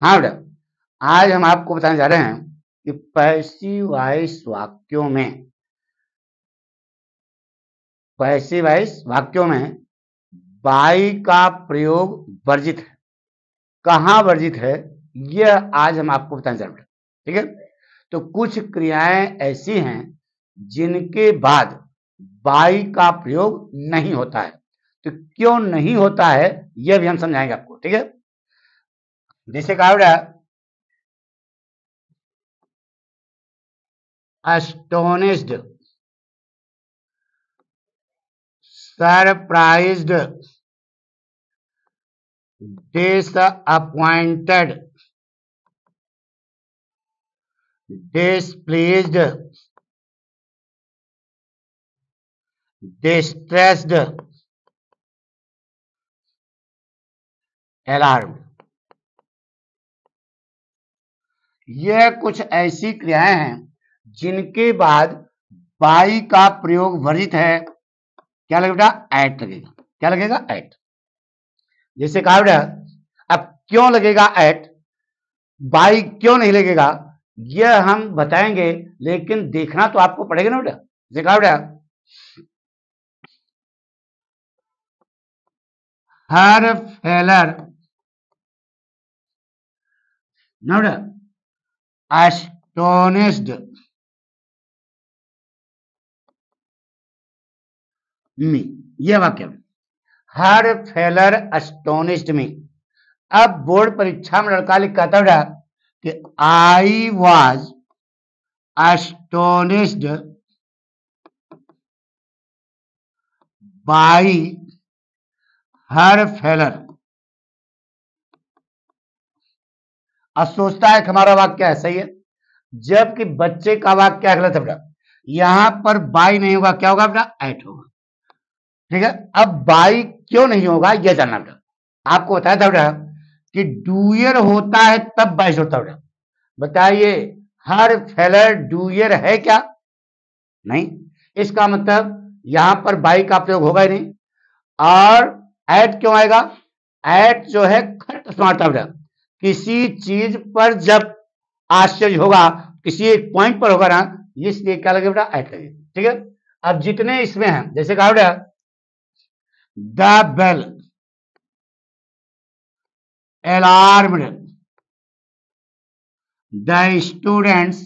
हाँ बेटा, आज हम आपको बताने जा रहे हैं कि पैसिव वॉइस वाक्यों में बाई का प्रयोग वर्जित है। कहाँ वर्जित है, यह आज हम आपको बताने जा रहे हैं। ठीक है, तो कुछ क्रियाएं ऐसी हैं जिनके बाद बाई का प्रयोग नहीं होता है। तो क्यों नहीं होता है यह भी हम समझाएंगे आपको। ठीक है, जैसे कहा बेटा astonished, surprised, disappointed, displeased, distressed, alarmed। यह कुछ ऐसी क्रियाएं हैं जिनके बाद बाई का प्रयोग वर्जित है। क्या लगेगा? एट लगेगा। क्या लगेगा? एट। जैसे कहा बेटा, अब क्यों लगेगा एट, बाई क्यों नहीं लगेगा, यह हम बताएंगे, लेकिन देखना तो आपको पड़ेगा ना बेटा। जैसे कहा बेटा, हर फेलर ना बेटा astonished मी, यह वाक्य हर फेलर एस्टोनिश्ड मी। अब बोर्ड परीक्षा में लड़का लिख कहता बेटा कि I was astonished by her failure. अब सोचता है कि हमारा वाक्य है सही है, जबकि बच्चे का वाक्य गलत है बेटा। यहां पर बाई नहीं होगा, क्या होगा बेटा? एट होगा। ठीक है, अब बाई क्यों नहीं होगा यह जानना बेटा। आपको बताया था बेटा कि डूयर होता है तब बाइस होता है बेटा। बताइए, हर फेलर डूयर है क्या? नहीं। इसका मतलब यहां पर बाई का प्रयोग होगा ही नहीं। और एट क्यों आएगा? एट जो है खट मारता बेटा। किसी चीज पर जब आश्चर्य होगा, किसी एक पॉइंट पर होगा ना, इसलिए क्या लगेगा बेटा? एट लगेगा। ठीक है, अब जितने इसमें हैं, जैसे कहा बेटा the bell, alarmed, the students,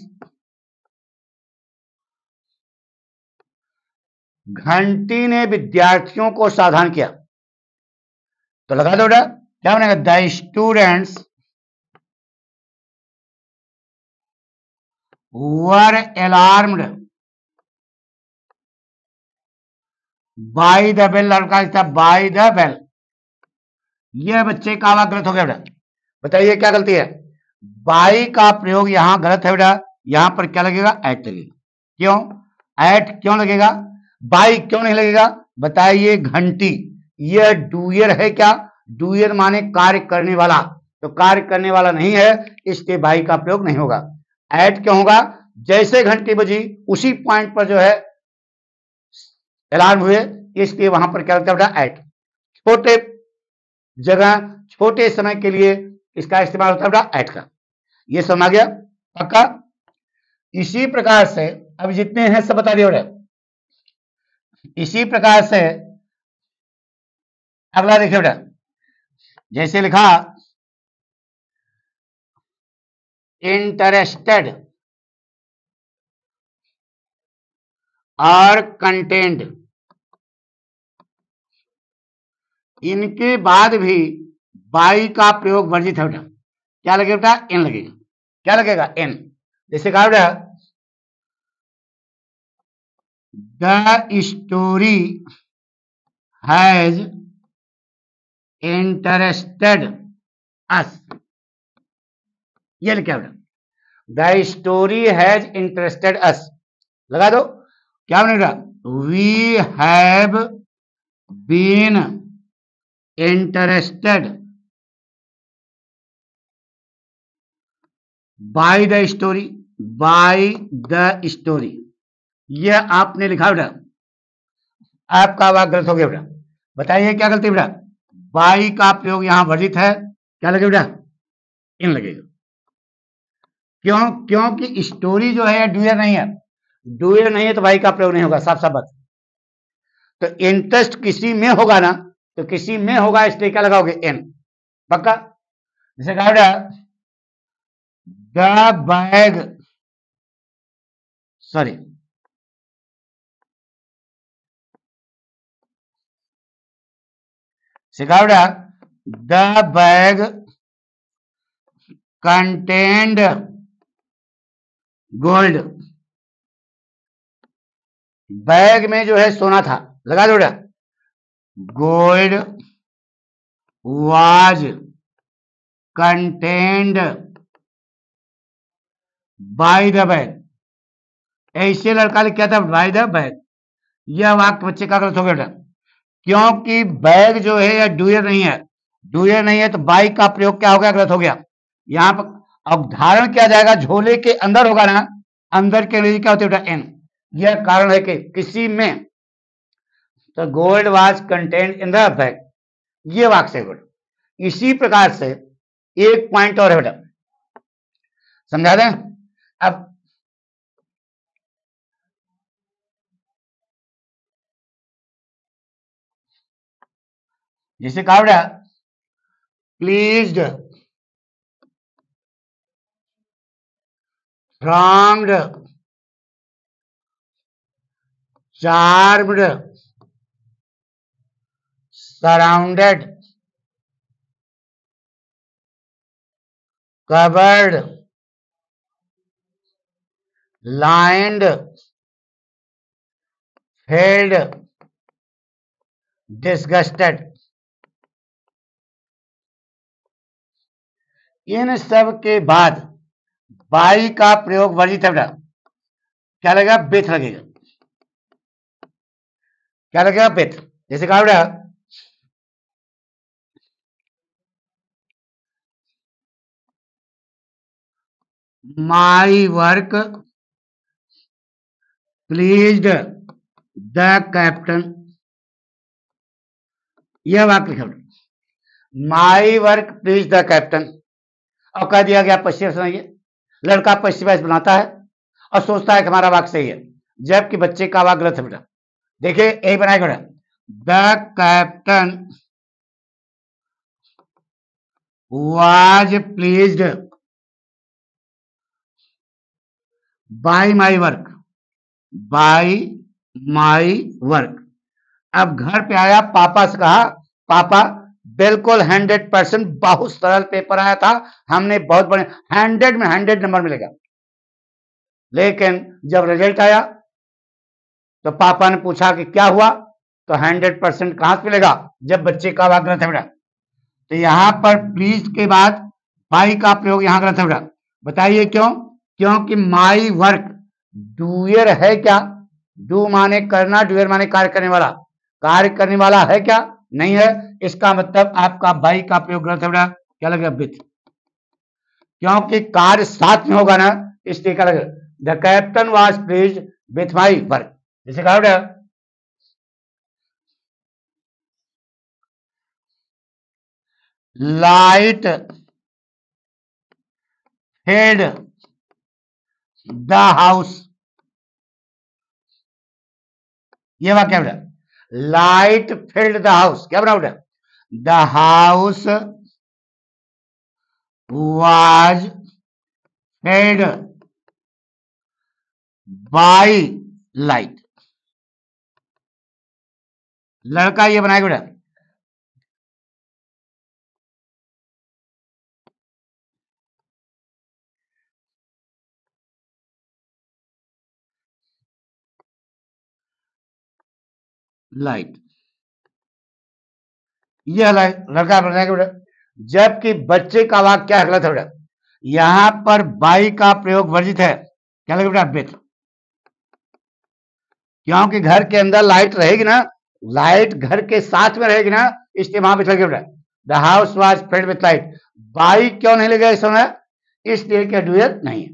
घंटी ने विद्यार्थियों को सावधान किया। तो लगा दो बेटा, क्या बनेगा? The students were alarmed by the bell. लड़का था बाय द बेल। यह बच्चे का आवाज गलत हो गया बेटा। बताइए क्या गलती है? बाई का प्रयोग यहां गलत है बेटा। यहां पर क्या लगेगा? एट लगेगा। क्यों एट क्यों लगेगा? बाई क्यों नहीं लगेगा? बताइए, घंटी यह डूयर है क्या? डूयर माने कार्य करने वाला, तो कार्य करने वाला नहीं है, इसलिए बाई का प्रयोग नहीं होगा। एट क्यों होगा? जैसे घंटी बजी उसी पॉइंट पर जो है अलार्म हुए, इसलिए वहां पर क्या लगता है बेटा? एट। छोटे जगह छोटे समय के लिए इसका इस्तेमाल होता है बेटा एट का। ये समझ आ गया? पक्का? इसी प्रकार से अब जितने हैं सब बता दिए बेटा। इसी प्रकार से अगला देखिए बेटा, जैसे लिखा इंटरेस्टेड और कंटेंट, इनके बाद भी बाई का प्रयोग वर्जित है बेटा। क्या लगेगा बेटा? एन लगेगा। क्या लगेगा? एन। जैसे कहा बेटा the story has interested us. ये लिखा बेटा, the story has interested us. लगा दो, क्या बनेगा? We have been interested by the story. By the story यह आपने लिखा बेटा, आपका वाक्य गलत हो गया बेटा। बताइए क्या गलती बेटा? बाई का प्रयोग यहां वर्जित है। क्या लगे बेटा? इन लगेगा। क्यों? क्योंकि स्टोरी जो है डूयर नहीं है, डूयर नहीं है तो बाई का प्रयोग नहीं होगा, साफ साफ बात। तो इंटरेस्ट किसी में होगा ना, तो किसी में होगा, इसलिए क्या लगाओगे? एन। पक्का? जैसे कहा द बैग, सॉरी सिखावड़ा, the bag contained gold, bag में जो है सोना था, लगा दो। Gold was contained by the bag, ऐसे लड़का ने क्या था? By the bag. यह वाक्य बच्चे का गलत हो गया, क्योंकि बैग जो है यह डूयर नहीं है, डूयर नहीं है तो बाई का प्रयोग क्या हो गया? गलत हो गया। यहां पर अवधारण किया जाएगा, झोले के अंदर होगा ना, अंदर के लिए क्या होती है? एन। यह कारण है कि किसी में, तो gold was contained in the bag, ये वाक्य से बेटा। इसी प्रकार से एक पॉइंट और है बेटा, समझा दें? अब जैसे कहा बेटा, pleased, charmed, charmed, surrounded, covered, lined, filled, disgusted, इन सब के बाद बाई का प्रयोग वर्जित है बेटा। क्या लगेगा? बेथ लगेगा। क्या लगेगा? बेथ। जैसे कहा बेटा, my work pleased the captain, यह वाक्य लिखा बेटा, my work please the captain. और कह दिया गया पश्चिम सुनाइए, लड़का पश्चिम बनाता है और सोचता है कि हमारा वाक्य सही है, जबकि बच्चे का वाक्य गलत है बेटा। देखिए यही बनाएगा बेटा, the captain was pleased bye my work, bye my work. अब घर पे आया, पापा से कहा, पापा बिल्कुल 100% बहुत सरल पेपर आया था, हमने बहुत बड़े 100 में 100 नंबर मिलेगा। लेकिन जब रिजल्ट आया तो पापा ने पूछा कि क्या हुआ, तो 100% कहां से मिलेगा जब बच्चे का वाक्य गलत है बेटा। तो यहां पर प्लीज के बाद बाई का प्रयोग यहां गलत है बेटा। बताइए क्यों? क्योंकि माई वर्क डूयर है क्या? डू माने करना, डूयर माने कार्य करने वाला, कार्य करने वाला है क्या? नहीं है। इसका मतलब आपका बाई का प्रयोग गलत है बेटा। क्या लगेगा? विथ, क्योंकि कार्य साथ में होगा ना, इसलिए क्या लगेगा? The captain was pleased with my work. जैसे कहा बेटा, लाइट फिल्ड द हाउस, ये वाक्य बेटा, लाइट फिल्ड द हाउस। क्या बना बेटा? The house was filled by light. लड़का ये बनाएगा बेटा, लाइट, यह लड़का बनाएगा बेटा। जबकि बच्चे का वाक्य क्या गलत है बेटा? यहां पर बाई का प्रयोग वर्जित है। क्या लगेगा बेटा? विथ, क्योंकि घर के अंदर लाइट रहेगी ना, लाइट घर के साथ में रहेगी ना, इसलिए वहां पे लगेगा बेटा, the house was filled with light. By क्यों नहीं लगेगा इस समय? इसलिए क्या डूयर नहीं है।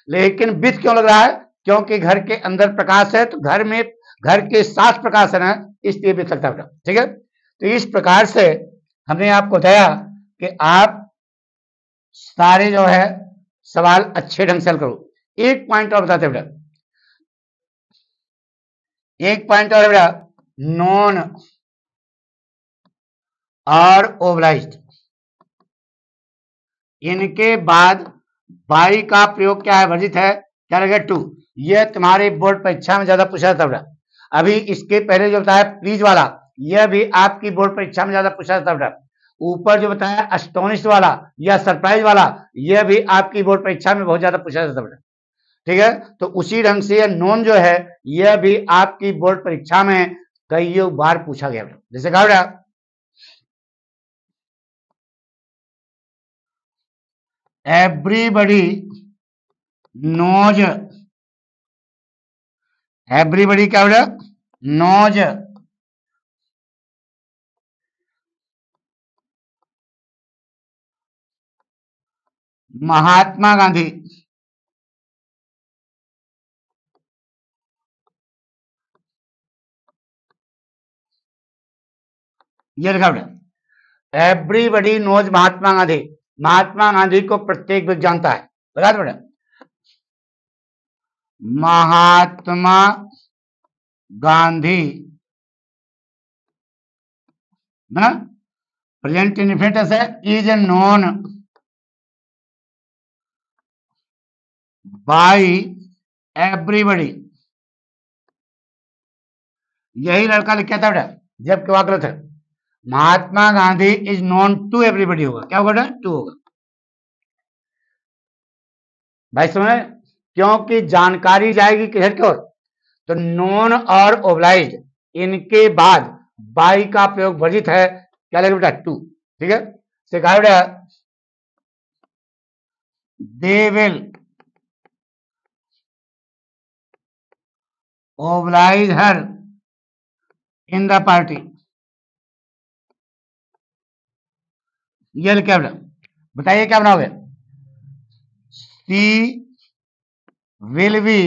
लेकिन विथ क्यों लग रहा है? क्योंकि घर के अंदर प्रकाश है, तो घर में, घर के साथ प्रकाश है ना, इसलिए विथ लगता है बेटा। ठीक है, तो इस प्रकार से हमने आपको बताया कि आप सारे जो है सवाल अच्छे ढंग से हल करो। एक पॉइंट और बताते बेटा, एक पॉइंट और बेटा, नॉन और ओवलाइज्ड, इनके बाद बाई का प्रयोग क्या है, वर्जित है, क्या लगेगा, टू। यह तुम्हारे बोर्ड परीक्षा में ज्यादा पूछा जाता बेटा। अभी इसके पहले जो बताया प्लीज वाला, यह भी आपकी बोर्ड परीक्षा में ज्यादा पूछा जाता बेटा। ऊपर जो बताया अस्टोनिश वाला या सरप्राइज वाला, यह भी आपकी बोर्ड परीक्षा में बहुत ज्यादा पूछा जाता बेटा। ठीक है, तो उसी ढंग से नॉन जो है यह भी आपकी बोर्ड परीक्षा में कई बार पूछा गया बेटा। जैसे कहा बेटा, एवरीबडी नोज, एवरीबडी क्या बेटा, नोज महात्मा गांधी। ये लिखा बेटा, एवरीबडी नोज महात्मा गांधी। महात्मा गांधी को प्रत्येक व्यक्ति जानता है, बता दो बेटा, महात्मा गांधी ना, प्रेजेंट इनफिनिटिव है, इज नोन बाय एवरीबडी। यही लड़का लिखा था बेटा, जबकि वह गलत है। Mahatma Gandhi is known to everybody होगा, क्या होगा बेटा, टू होगा। भाई समझ, क्योंकि जानकारी जाएगी किधर की ओर, तो नॉन और ओबलाइज्ड, इनके बाद बाई का प्रयोग वर्जित है, क्या लगेगा बेटा, टू। ठीक है, सिखाया बेटा, they will obliged her in the party. ये क्या बेटा, बताइए क्या बनाओगे, सी विल बी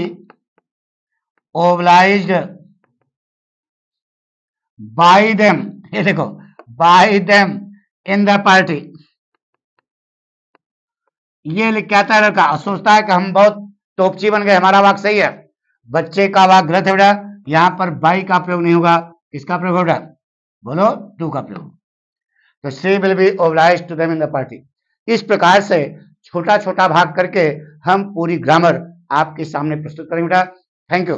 ओबलाइज्ड बाय देम, ये देखो, bye them in the party. ये लिख के आता है लड़का, सोचता है कि हम बहुत टोपची बन गए, हमारा वाक सही है। बच्चे का वाक गलत है बेटा, यहां पर बाई का प्रयोग नहीं होगा, किसका प्रयोग होगा, बोलो, टू का प्रयोग। तो she will be obliged to them in the party. इस प्रकार से छोटा छोटा भाग करके हम पूरी ग्रामर आपके सामने प्रस्तुत करेंगे बेटा। Thank you.